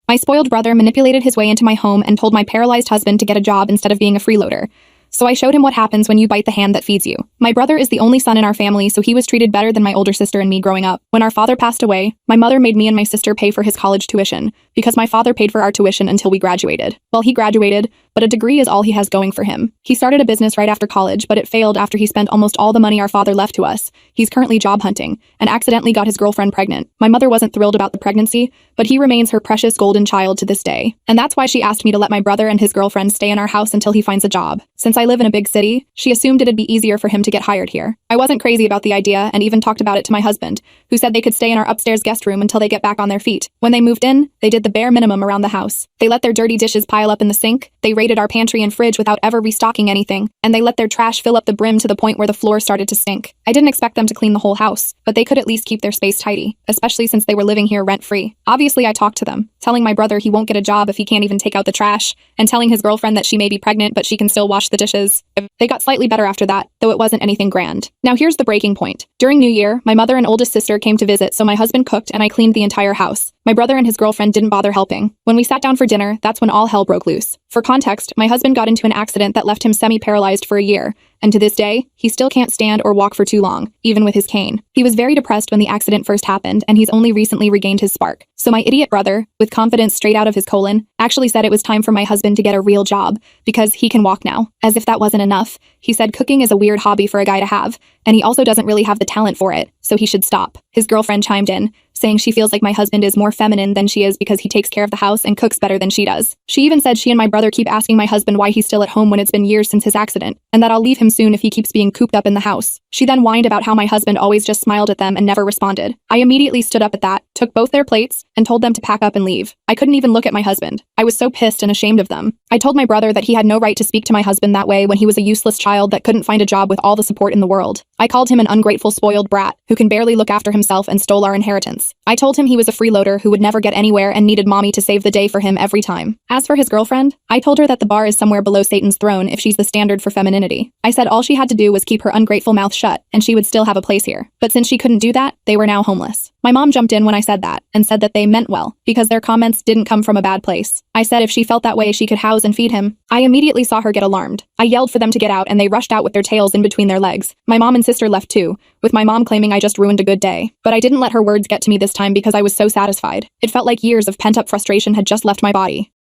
My spoiled brother manipulated his way into my home and told my paralyzed husband to get a job instead of being a freeloader. So I showed him what happens when you bite the hand that feeds you. My brother is the only son in our family, so he was treated better than my older sister and me growing up. When our father passed away, my mother made me and my sister pay for his college tuition, because my father paid for our tuition until we graduated. Well, he graduated, but a degree is all he has going for him. He started a business right after college, but it failed after he spent almost all the money our father left to us. He's currently job hunting, and accidentally got his girlfriend pregnant. My mother wasn't thrilled about the pregnancy, but he remains her precious golden child to this day. And that's why she asked me to let my brother and his girlfriend stay in our house until he finds a job. Since I live in a big city, she assumed it'd be easier for him to get hired here. I wasn't crazy about the idea and even talked about it to my husband, who said they could stay in our upstairs guest room until they get back on their feet. When they moved in, they did the bare minimum around the house. They let their dirty dishes pile up in the sink, they raided our pantry and fridge without ever restocking anything, and they let their trash fill up the brim to the point where the floor started to stink. I didn't expect them to clean the whole house, but they could at least keep their space tidy, especially since they were living here rent-free. Obviously, I talked to them, telling my brother he won't get a job if he can't even take out the trash, and telling his girlfriend that she may be pregnant but she can still wash the dishes. They got slightly better after that, though it wasn't anything grand. Now here's the breaking point. During New Year, my mother and oldest sister came to visit, so my husband cooked and I cleaned the entire house. My brother and his girlfriend didn't bother helping. When we sat down for dinner, that's when all hell broke loose. For context, my husband got into an accident that left him semi-paralyzed for a year, and to this day, he still can't stand or walk for too long, even with his cane. He was very depressed when the accident first happened, and he's only recently regained his spark. So my idiot brother, with confidence straight out of his colon, actually said it was time for my husband to get a real job, because he can walk now. As if that wasn't enough, he said cooking is a weird hobby for a guy to have, and he also doesn't really have the talent for it, so he should stop. His girlfriend chimed in, saying she feels like my husband is more feminine than she is because he takes care of the house and cooks better than she does. She even said she and my brother keep asking my husband why he's still at home when it's been years since his accident, and that I'll leave him soon if he keeps being cooped up in the house. She then whined about how my husband always just smiled at them and never responded. I immediately stood up at that, took both their plates, and told them to pack up and leave. I couldn't even look at my husband. I was so pissed and ashamed of them. I told my brother that he had no right to speak to my husband that way when he was a useless child that couldn't find a job with all the support in the world. I called him an ungrateful spoiled brat who can barely look after himself and stole our inheritance. I told him he was a freeloader who would never get anywhere and needed mommy to save the day for him every time. As for his girlfriend, I told her that the bar is somewhere below Satan's throne if she's the standard for femininity. I said all she had to do was keep her ungrateful mouth shut and she would still have a place here. But since she couldn't do that, they were now homeless. My mom jumped in when I said that and said that they meant well because their comments didn't come from a bad place. I said if she felt that way she could house and feed him. I immediately saw her get alarmed. I yelled for them to get out and they rushed out with their tails in between their legs. My mom and sister left too, with my mom claiming I just ruined a good day. But I didn't let her words get to me this time because I was so satisfied. It felt like years of pent-up frustration had just left my body.